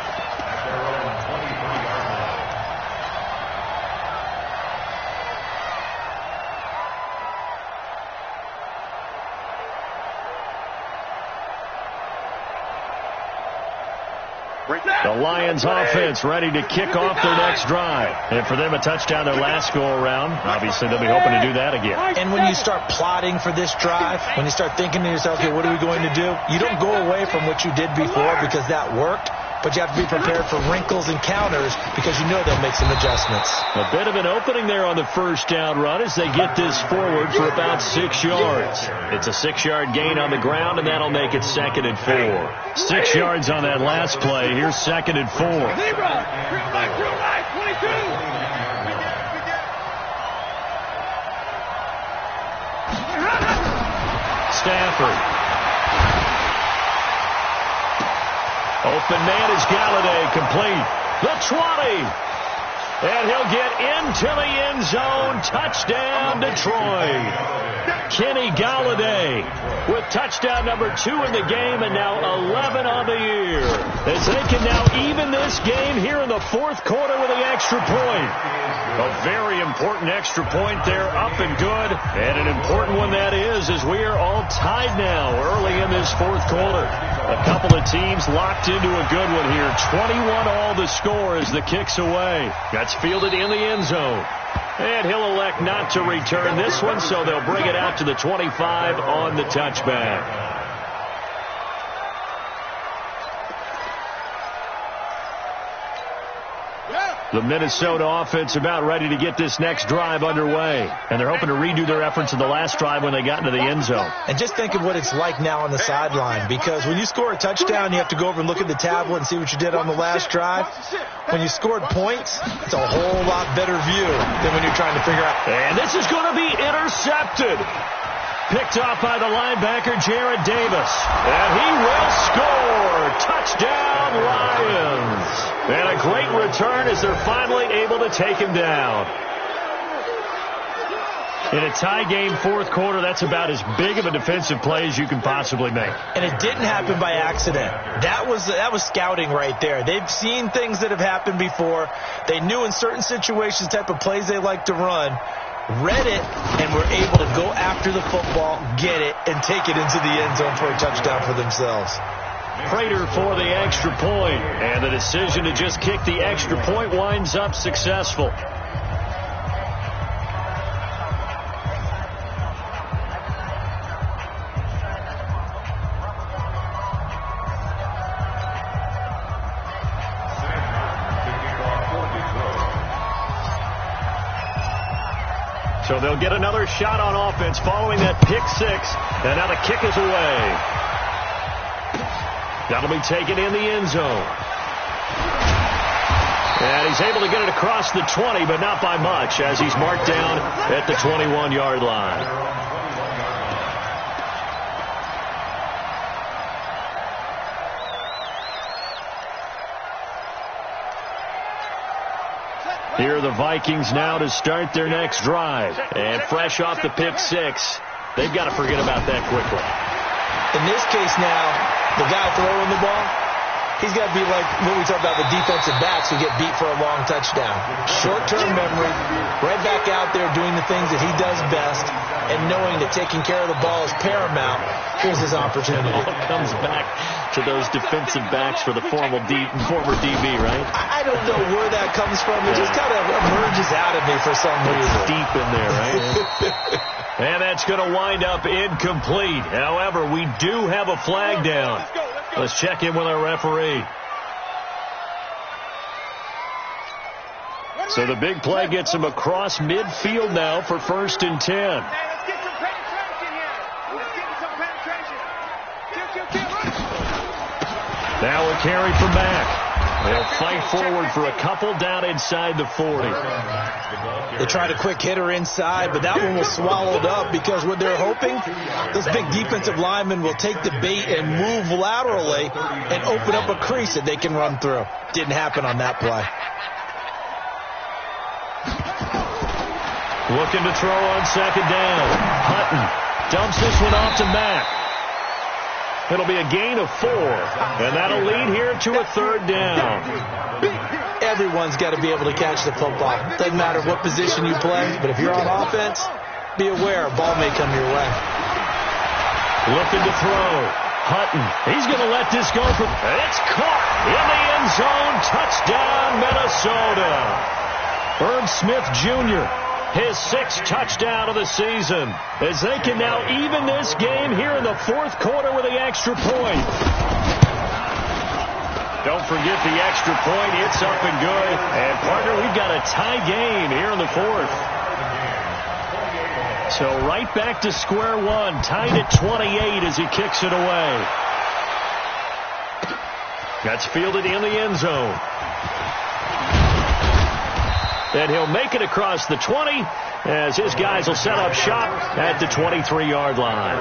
Speaker 2: The Lions offense ready to kick off their next drive. And for them, a touchdown their last go-around. Obviously, they'll be hoping to do that again.
Speaker 3: And when you start plotting for this drive, when you start thinking to yourself, okay, what are we going to do? You don't go away from what you did before because that worked. But you have to be prepared for wrinkles and counters because you know they'll make some adjustments.
Speaker 2: A bit of an opening there on the first down run as they get this forward for about 6 yards. It's a 6-yard gain on the ground, and that'll make it 2nd and 4. 6 yards on that last play. Here's 2nd and 4. Stafford. Open man is Galladay, complete. The 20. And he'll get into the end zone. Touchdown, Detroit. Kenny Galladay with touchdown number 2 in the game and now 11 on the year. As they can now even this game here in the 4th quarter with the extra point. A very important extra point there, up and good. And an important one that is, as we are all tied now early in this 4th quarter. A couple of teams locked into a good one here. 21 all the score as the kick's away. That's fielded in the end zone. And he'll elect not to return this one, so they'll bring it out to the 25 on the touchback. The Minnesota offense about ready to get this next drive underway. And they're hoping to redo their efforts in the last drive when they got into the end zone.
Speaker 3: And just think of what it's like now on the sideline. Because when you score a touchdown, you have to go over and look at the tablet and see what you did on the last drive. When you scored points, it's a whole lot better view than when you're trying to figure out.
Speaker 2: And this is going to be intercepted. Picked off by the linebacker, Jarrad Davis. And he will score. Touchdown, Lions. And a great return as they're finally able to take him down. In a tie game 4th quarter, that's about as big of a defensive play as you can possibly make.
Speaker 3: And it didn't happen by accident. That was scouting right there. They've seen things that have happened before. They knew in certain situations the type of plays they like to run. Read it, and were able to go after the football, get it, and take it into the end zone for a touchdown for themselves.
Speaker 2: Prater for the extra point, and the decision to just kick the extra point winds up successful. So they'll get another shot on offense following that pick 6. And now the kick is away. That'll be taken in the end zone. And he's able to get it across the 20, but not by much, as he's marked down at the 21-yard line. Here are the Vikings now to start their next drive. And fresh off the pick 6, they've got to forget about that quickly.
Speaker 3: In this case now, the guy throwing the ball, he's got to be like when we talk about the defensive backs who get beat for a long touchdown. Short-term memory, right back out there doing the things that he does best, and knowing that taking care of the ball is paramount. Here's his opportunity.
Speaker 2: It all comes back to those defensive backs for the former DB, right?
Speaker 3: I don't know where that comes from. It just kind of emerges out of me for some reason.
Speaker 2: It's deep in there, right? And that's going to wind up incomplete. However, we do have a flag down. Let's check in with our referee. So the big play gets him across midfield now for 1st and 10.
Speaker 4: Let's get some penetration here. Let's get some penetration.
Speaker 2: Now a carry from Mack. They'll fight forward for a couple down inside the 40.
Speaker 3: They tried a quick hitter inside, but that one was swallowed up because what they're hoping, those big defensive linemen will take the bait and move laterally and open up a crease that they can run through. Didn't happen on that play.
Speaker 2: Looking to throw on second down. Hutton dumps this one off to Mack. It'll be a gain of 4, and that'll lead here to a third down.
Speaker 3: Everyone's got to be able to catch the football. Doesn't matter what position you play, but if you're on offense, be aware a ball may come your way.
Speaker 2: Looking to throw. Hutton. He's going to let this go for... It's caught in the end zone. Touchdown, Minnesota. Herb Smith Jr., his 6th touchdown of the season, as they can now even this game here in the 4th quarter with the extra point. Don't forget the extra point. It's up and good. And, partner, we've got a tie game here in the 4th. So right back to square one, tied at 28 as he kicks it away. That's fielded in the end zone. And he'll make it across the 20 as his guys will set up shop at the 23-yard line.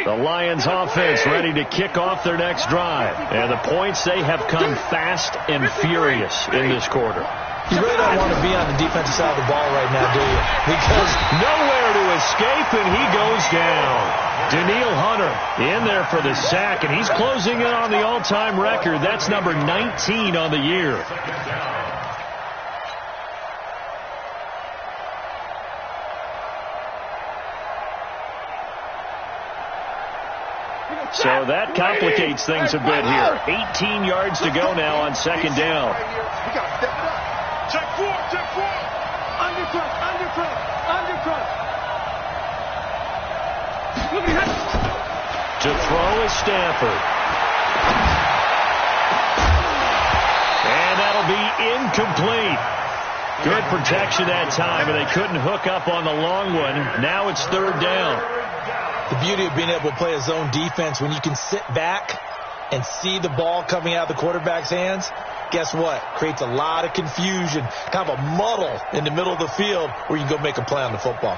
Speaker 2: The Lions offense ready to kick off their next drive. And the points, they have come fast and furious in this quarter.
Speaker 3: You really don't want to be on the defensive side of the ball right now, do you? Because
Speaker 2: nowhere to escape, and he goes down. Daniil Hunter in there for the sack, and he's closing in on the all-time record. That's number 19 on the year. So that complicates things a bit here. 18 yards to go now on second down.
Speaker 4: We got to step it up. Check 4, check 4. Undercut, undercut, undercut. Look at that.
Speaker 2: To throw is Stafford. And that'll be incomplete. Good protection that time, and they couldn't hook up on the long one. Now it's third down.
Speaker 3: The beauty of being able to play a zone defense when you can sit back and see the ball coming out of the quarterback's hands, guess what? Creates a lot of confusion, kind of a muddle in the middle of the field where you can go make a play on the football.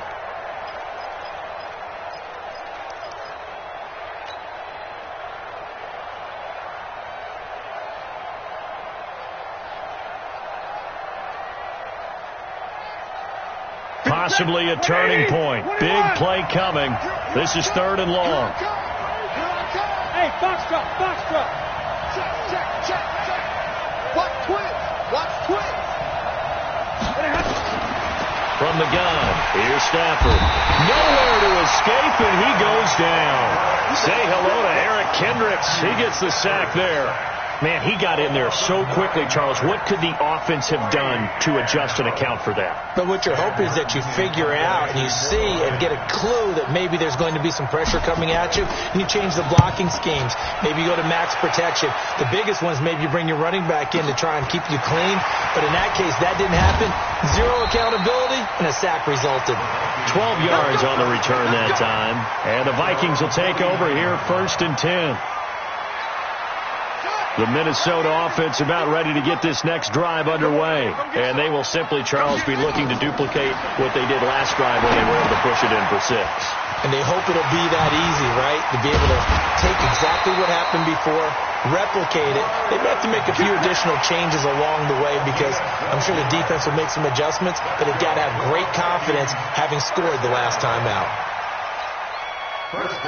Speaker 2: Possibly a turning point. Big play coming. This is third and long.
Speaker 4: Hey, box drop, box drop. Check, check, check, check. Watch twins. Watch twins.
Speaker 2: From the gun, here's Stafford. Nowhere to escape, and he goes down. Say hello to Eric Kendricks. He gets the sack there. Man, he got in there so quickly, Charles. What could the offense have done to adjust and account for that?
Speaker 3: But what you're hoping is that you figure out and you see and get a clue that maybe there's going to be some pressure coming at you, and you change the blocking schemes. Maybe you go to max protection. The biggest one is maybe you bring your running back in to try and keep you clean. But in that case, that didn't happen. Zero accountability, and a sack resulted.
Speaker 2: 12 yards on the return that time. And the Vikings will take over here, 1st and 10. The Minnesota offense about ready to get this next drive underway. And they will simply, Charles, be looking to duplicate what they did last drive when they were able to push it in for 6.
Speaker 3: And they hope it'll be that easy, right? To be able to take exactly what happened before, replicate it. They may have to make a few additional changes along the way because I'm sure the defense will make some adjustments, but they've got to have great confidence having scored the last time out.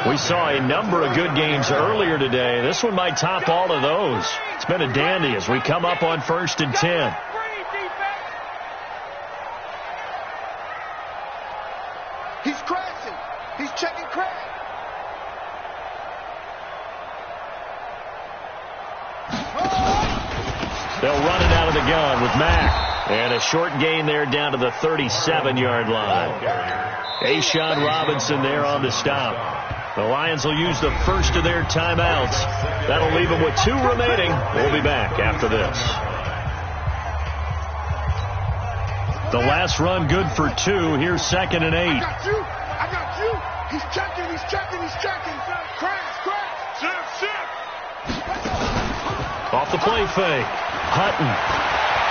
Speaker 2: We saw a number of good games earlier today. This one might top all of those. It's been a dandy as we come up on 1st and 10.
Speaker 4: He's crashing. He's checking crash.
Speaker 2: They'll run it out of the gun with Mack. And a short gain there down to the 37-yard line. Ashawn Robinson there on the stop. The Lions will use the first of their timeouts. That'll leave them with 2 remaining. We'll be back after this. The last run good for 2. Here's 2nd and 8.
Speaker 4: I got you. I got you. He's checking. He's checking. He's checking. Crash, crash. Shift, shift.
Speaker 2: Off the play fake. Hutton.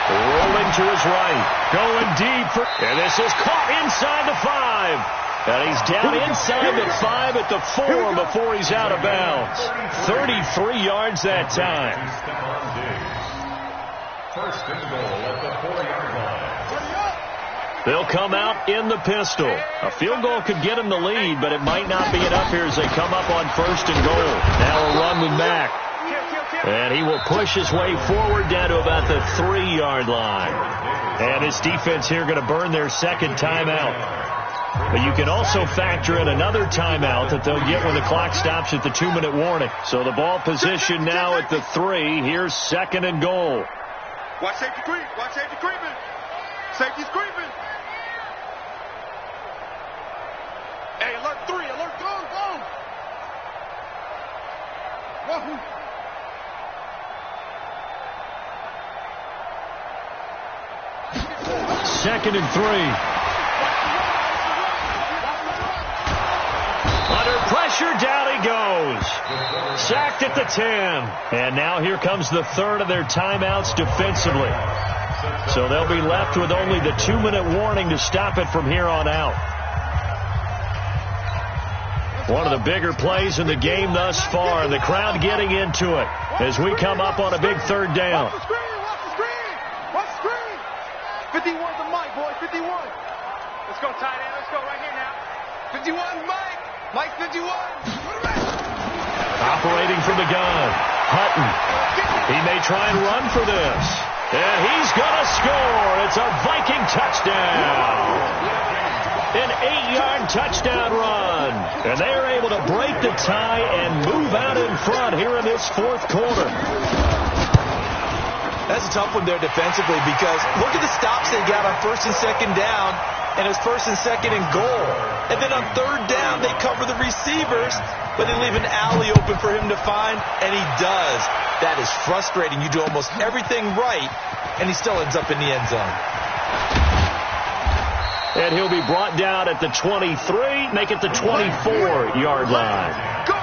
Speaker 2: Rolling to his right. Going deep. And this is caught inside the 5. And he's down inside the 5 at the 4 before he's out of bounds. 33 yards that time.
Speaker 5: First and goal at the 4-yard line.
Speaker 2: They'll come out in the pistol. A field goal could get him the lead, but it might not be enough here as they come up on first and goal. Now a run with Mack. And he will push his way forward down to about the 3-yard line. And his defense here going to burn their second timeout. But you can also factor in another timeout that they'll get when the clock stops at the 2-minute warning. So the ball position now at the 3. Here's second and goal.
Speaker 1: Watch safety creep. Watch safety creeping. Safety's creeping. Hey, alert 3. Alert, go. Whoa.
Speaker 2: Second and 3. Under pressure, down he goes. Sacked at the 10. And now here comes the third of their timeouts defensively. So they'll be left with only the 2-minute warning to stop it from here on out. One of the bigger plays in the game thus far, and the crowd getting into it as we come up on a big third down.
Speaker 1: Watch the screen. 51's the Mike, boy. 51. Let's go, tight end. Let's go right here now. 51, Mike. Mike 51.
Speaker 2: Operating from the gun. Hutton. He may try and run for this. And he's going to score. It's a Viking touchdown. An 8-yard touchdown run. And they are able to break the tie and move out in front here in this fourth quarter.
Speaker 3: That's a tough one there defensively because look at the stops they got on first and second down and it's first and second and goal. And then on third down, they cover the receivers, but they leave an alley open for him to find, and he does. That is frustrating. You do almost everything right, and he still ends up in the end zone.
Speaker 2: And he'll be brought down at the 23, make it the 24-yard line.
Speaker 1: Go!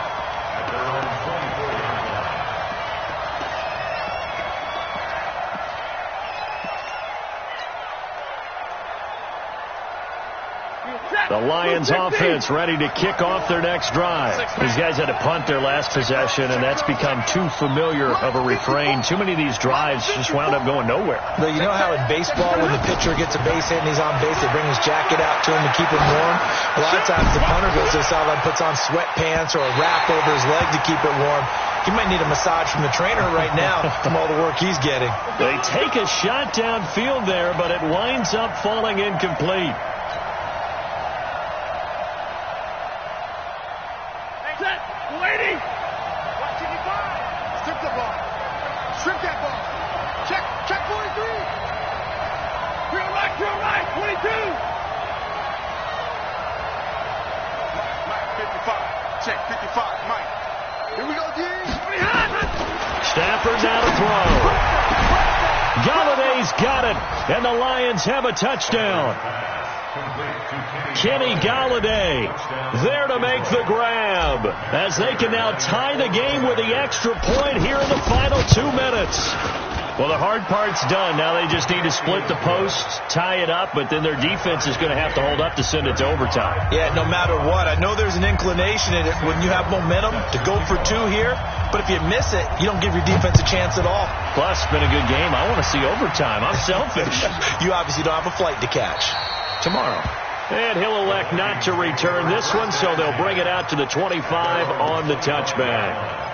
Speaker 2: The Lions offense ready to kick off their next drive. These guys had to punt their last possession, and that's become too familiar of a refrain. Too many of these drives just wound up going nowhere.
Speaker 3: But you know how in baseball, when the pitcher gets a base hit and he's on base, they bring his jacket out to him to keep him warm? A lot of times the punter goes to the sideline, puts on sweatpants or a wrap over his leg to keep it warm. He might need a massage from the trainer right now from all the work he's getting.
Speaker 2: They take a shot downfield there, but it winds up falling incomplete.
Speaker 1: Waiting. Watch it, strip the ball. Strip that ball. Check 43. Real right, 22. Mike, 55. Check 55, Mike. Here we go, D.
Speaker 2: Stafford now to throw. Galladay's got it, and the Lions have a touchdown. Kenny Galladay there to make the grab as they can now tie the game with the extra point here in the final 2 minutes. Well, the hard part's done. Now they just need to split the posts, tie it up, but then their defense is going to have to hold up to send it to overtime.
Speaker 3: Yeah, no matter what. I know there's an inclination in it when you have momentum to go for two here, but if you miss it, you don't give your defense a chance at all.
Speaker 2: Plus, it's been a good game. I want to see overtime. I'm selfish.
Speaker 3: You obviously don't have a flight to catch tomorrow.
Speaker 2: And he'll elect not to return this one, so they'll bring it out to the 25 on the touchback.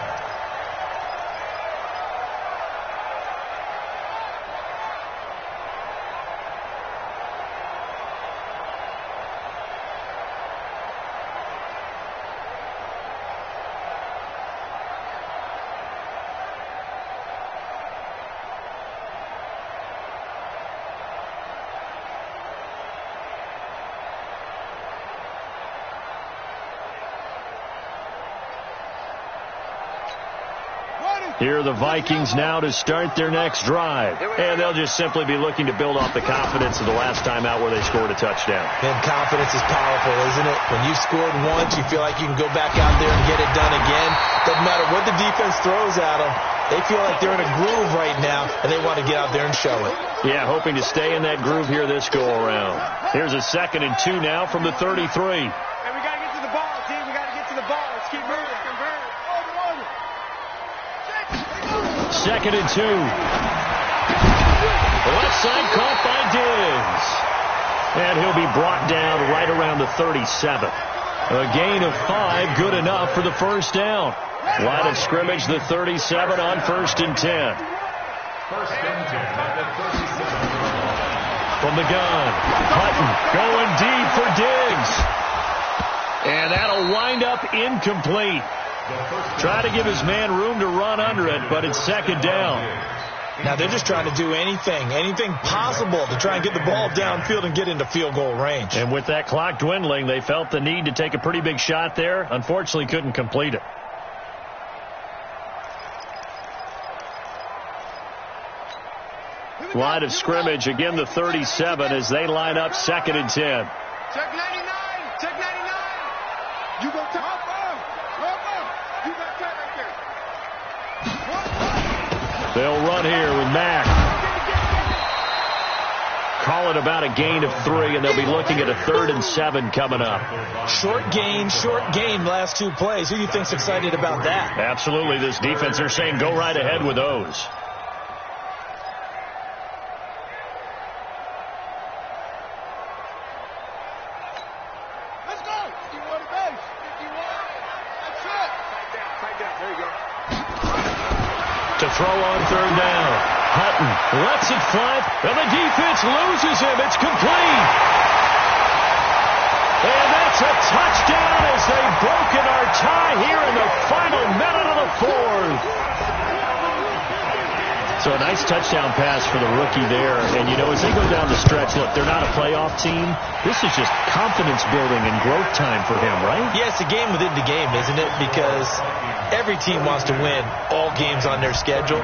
Speaker 2: Here are the Vikings now to start their next drive. And they'll just simply be looking to build off the confidence of the last time out where they scored a touchdown.
Speaker 3: And confidence is powerful, isn't it? When you've scored once, you feel like you can go back out there and get it done again. Doesn't matter what the defense throws at them. They feel like they're in a groove right now, and they want to get out there and show it.
Speaker 2: Yeah, hoping to stay in that groove here this go-around. Here's a 2nd and 2 now from the 33.
Speaker 1: Hey, we got to get to the ball, team. We got to get to the ball. Let's keep moving.
Speaker 2: 2nd and 2. The left side caught by Diggs. And he'll be brought down right around the 37. A gain of 5, good enough for the first down. Line of scrimmage, the 37 on 1st and 10.
Speaker 5: 1st and 10 at the 37.
Speaker 2: From the gun, Hutton going deep for Diggs. And that'll wind up incomplete. Try to give his man room to run under it, but it's 2nd down.
Speaker 3: Now they're just trying to do anything possible to try and get the ball downfield and get into field goal range.
Speaker 2: And with that clock dwindling, they felt the need to take a pretty big shot there. Unfortunately, couldn't complete it. Line of scrimmage, again the 37 as they line up 2nd and 10.
Speaker 1: Check 99. Check 99. You go top. You got that right there.
Speaker 2: They'll run here with Mack. Call it about a gain of 3, and they'll be looking at a 3rd and 7 coming up.
Speaker 3: Short gain, last 2 plays. Who do you think's excited about that?
Speaker 2: Absolutely. This defense, they're saying go right ahead with those.
Speaker 1: Let's go. 51 base. 51. That's it. Tight down. There you go.
Speaker 2: To throw on 3rd down. Hutton lets it fly, and the defense loses him. It's complete. And that's a touchdown as they've broken our tie here in the final minute of the 4th. So a nice touchdown pass for the rookie there. And, you know, as they go down the stretch, look, they're not a playoff team. This is just confidence building and growth time for him, right?
Speaker 3: Yeah, it's a game within the game, isn't it? Because every team wants to win all games on their schedule.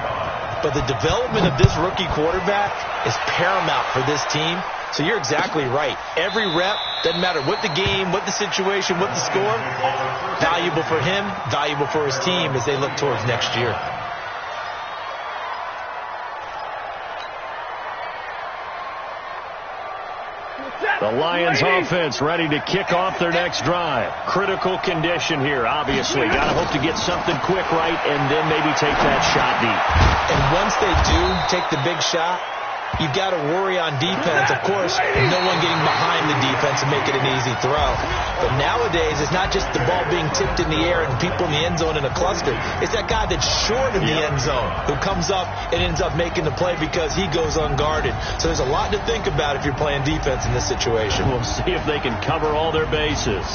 Speaker 3: But the development of this rookie quarterback is paramount for this team. So you're exactly right. Every rep, doesn't matter what the game, what the situation, what the score, valuable for him, valuable for his team as they look towards next year.
Speaker 2: The Lions offense ready to kick off their next drive. Critical condition here, obviously. Got to hope to get something quick right and then maybe take that shot deep.
Speaker 3: And once they do take the big shot, you've got to worry on defense. Of course, no one getting behind the defense and make it an easy throw. But nowadays, it's not just the ball being tipped in the air and people in the end zone in a cluster. It's that guy that's short of the end zone who comes up and ends up making the play because he goes unguarded. So there's a lot to think about if you're playing defense in this situation.
Speaker 2: We'll see if they can cover all their bases.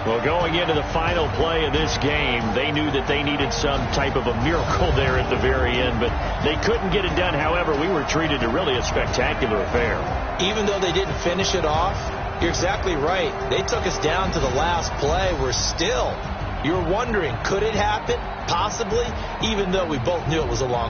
Speaker 2: Well, going into the final play of this game, they knew that they needed some type of a miracle there at the very end, but they couldn't get it done. However, we were treated to really a spectacular affair.
Speaker 3: Even though they didn't finish it off, you're exactly right. They took us down to the last play. You're wondering, could it happen? Possibly, even though we both knew it was a long